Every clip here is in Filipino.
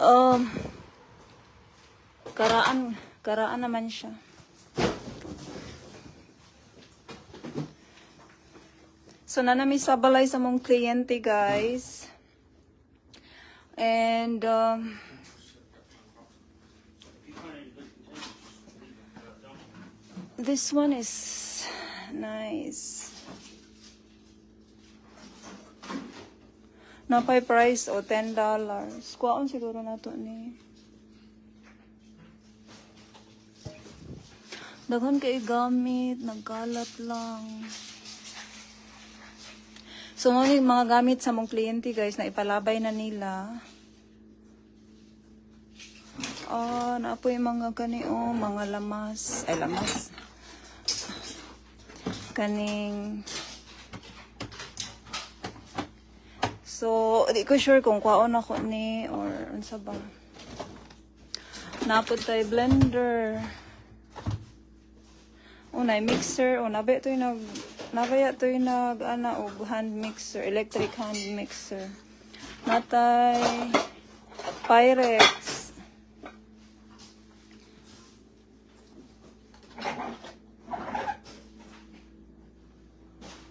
Um, karaan naman siya. So, nanami sa balay sa mong kliyente, guys. And, this one is nice. Napay price o $10. Kuwaon siguro na to ni. Daghan kay gamit, nagkalat lang. So, mga gamit sa mong kliyente, guys, na ipalabay na nila. Naapo yung mga mga lamas. Ay, lamas. Kaning. So, di ko sure kung kwaon ako ni, or unsa ba. Napod tayo blender. Unay mixer. Nabaya to yung hand mixer, electric hand mixer. Natay Pyrex.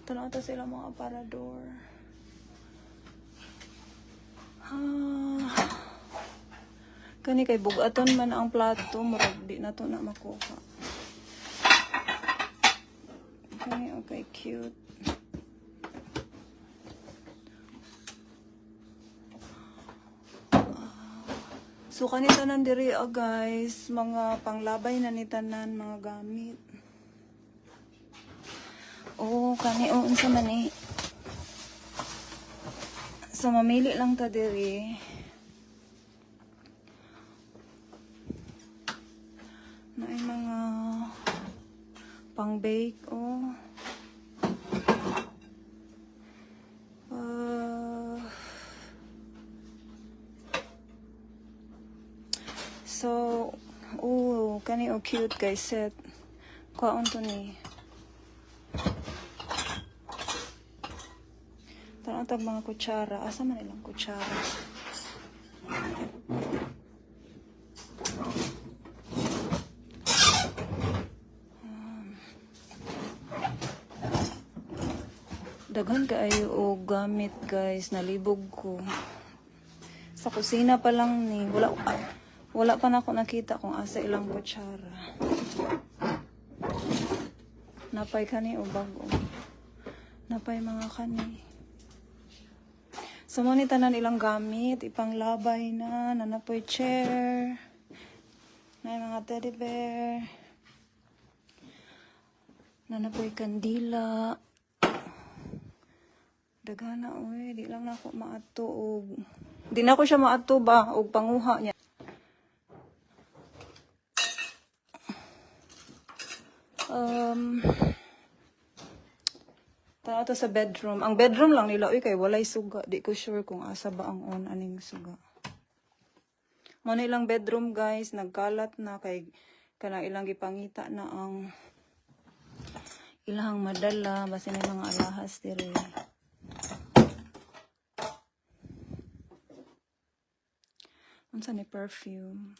Tanaw ta sila mga aparador. Kani kay bugaton man ang plato, murag di na to na makuha. Okay, cute. So, kanita nan diri, guys, mga panglabay na ni tanan, mga gamit. Unsa man eh. So, mamili lang ta diri. Na mga pang-bake, kani cute guys set. Kwaon to ni. Tanaw tag mga kutsara. Asa man ilang kutsara? Daghan kaayo og gamit guys, nalibog ko. Sa kusina pa lang ni, wala pa na ako nakita kung asa ilang kutsara. Napay kani o bago. Napay mga kani. So, ni tanan ilang gamit, ipanglabay na, nanapoy chair, na mga teddy bear, nanapoy kandila. Dagana, di lang na ako maato og di na ko siya maato ba og panguha niya. Tanaw to sa bedroom. Ang bedroom lang nila kay walay suga. Di ko sure kung asa ba ang aning suga. Mo ilang bedroom guys, nagkalat na kay kanang ilang gipangita na ang ilang madala basin na mga alahas diri. Unsa ni perfume.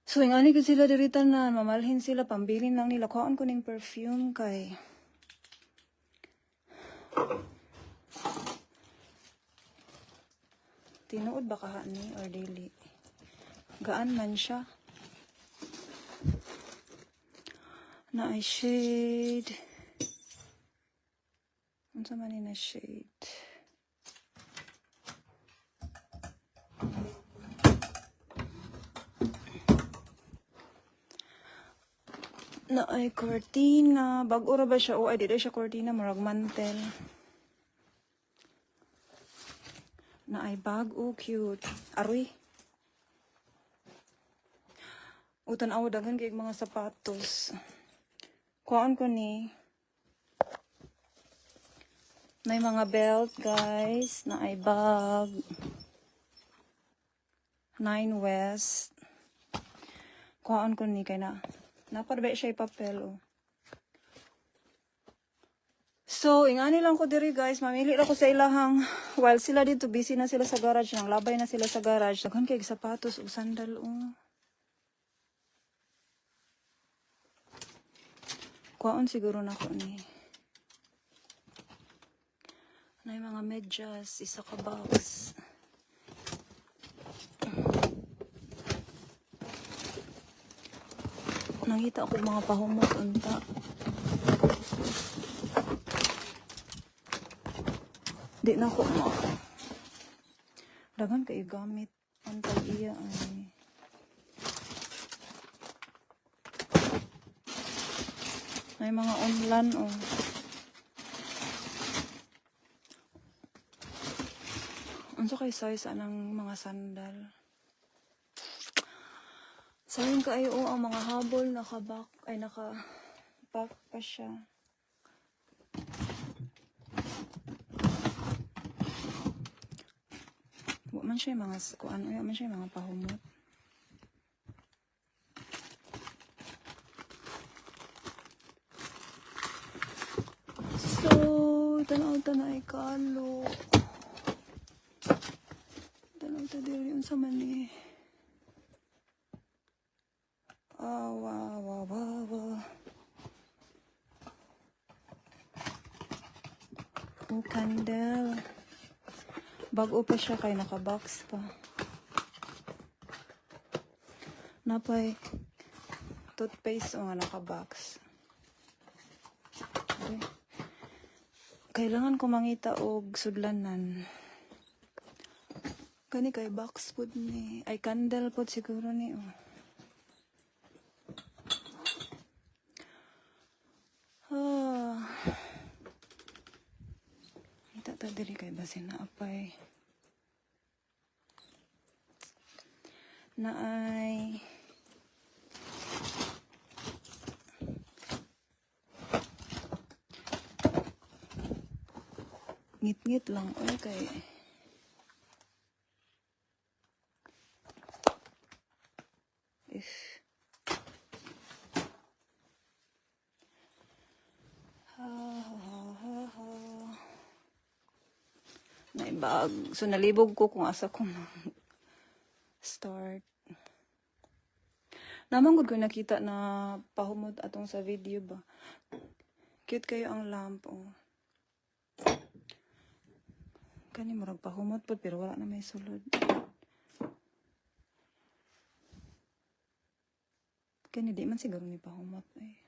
So, yung ani ko sila diritan na, mamalhin sila, pambilin lang nila. Kuhaan ko ng perfume kay. Tinuod ba kaha ni or dili? Gaan man siya. Na ay shade. Unsa man ni na shade? Na ay cortina. Bago ra ba siya? Ay, di siya cortina. Marag mantel. Na ay bag. Cute. Aroy. Tanaw dagan kay mga sapatos. Kuhaan ko ni. May mga belt, guys. Na ay bag. 9 West. Kuhaan ko ni kay na. Naparbe siya papel, So, ingani lang ko diri guys, mamili ako sa ilahang while sila dito busy na sila sa garage, nang labay na sila sa garage. Daghan kay sapatos ug sandal oh. Kuhaon siguro na ko ni. Nay mga medyas, isa ka box. Nakita ako mga pahumot unta. Di na ko mo. Dagan kayo gamit. Antay iya ay. May mga online oh. Unsa kay size anang mga sandal? Sayang kaayo oh, ang mga habol naka-back ay naka-back pa siya. Wa man siya mga kuan, wa man siya mga pahumot. So, tanaw-tanaw ay kalo. Tanaw-tanaw diri unsa man ni. Wow. Oh, candle. Bago pa siya kay naka-box pa. Napay toothpaste o nga naka-box. Okay. Kailangan ko mangita og sudlanan. Kani kay box pod ni. Ay candle pod siguro ni oh. Ta diri kay basin na apay na ay ngit-ngit lang oy kay naibag. So, nalibog ko kung asa ko start. Naman ko nakita na pahumot atong sa video ba. Cute kayo ang lamp, oh. Kani murag pahumot po, pero wala na may sulod. Kani di man siguro ni pahumot, eh.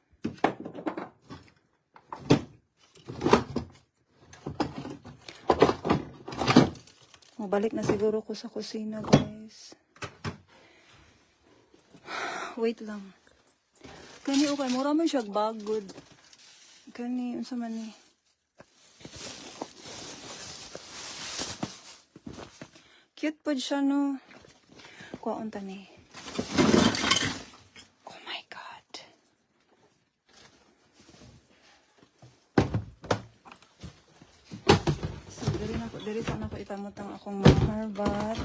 Mabalik na siguro ko sa kusina, guys. Wait lang. Kani okay, mura man siya bagod. Kani, unsa man ni? Cute po siya, no? Kuwaon ta ni. Oh my God. So, dali sa na ko itamutang akong mga harbat.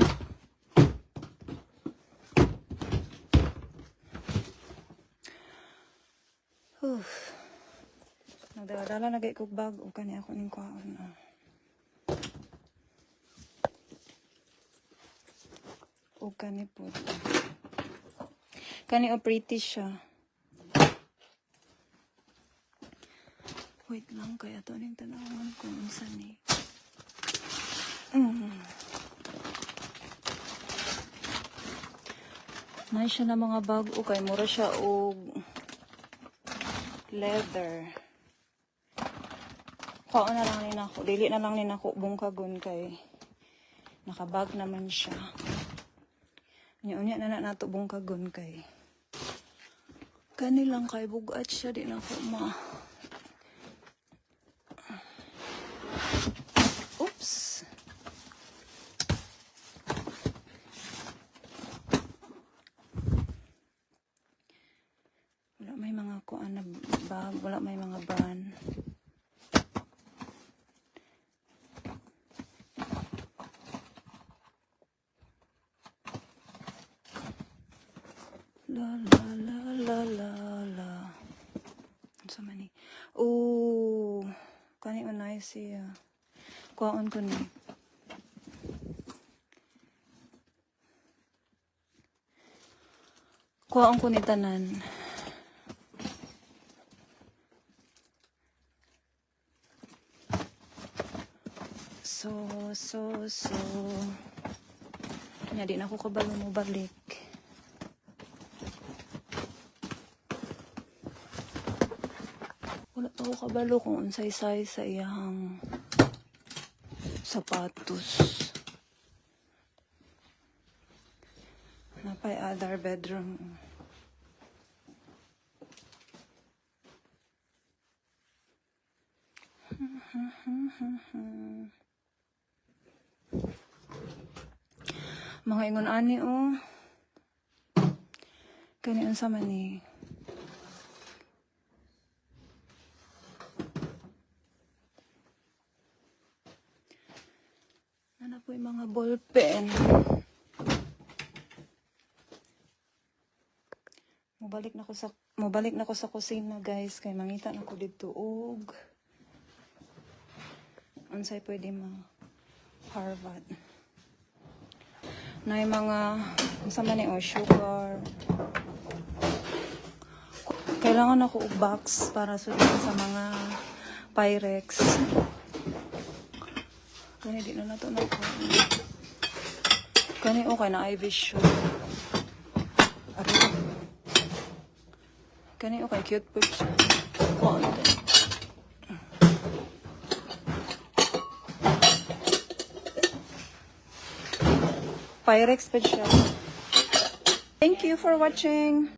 Nagdala na gay kog bag o kani ako ning kuhaon. O kani po. Kani o pretty siya. Wait lang kaya to ning tanawan kung unsa ni. Nice siya na mga bag o kay mura siya og leather. Kao na lang ni nako, dili na lang ni nako bungkagon kay nakabag naman siya. Unya na nato bungkagon kay kani lang kay bugat siya di nako Oops. Wala may mga kuan na bag, wala may mga brand. La. Ano sa mani? Oh, nice siya. Kuhaon ko ni. Kuhaon ko ni tanan. So. Nya di na ako kabalo mo balik. Wala pa ako kabalo kung unsay-say sa iyang sapatos. Napay other bedroom. Mga ingon ani oh. Kani unsa man ni? Ano po yung mga ballpen? Mubalik na ko sa kusina guys kay mangita na ko dito og unsay pwede Harvard. Na yung mga sama ni sugar. Kailangan ako og box para sulit sa mga Pyrex. Kani di na nato na ko. Kani okay na ivy shoe. Kani okay cute po siya. Konti. Pyrex pa siya. Thank you for watching.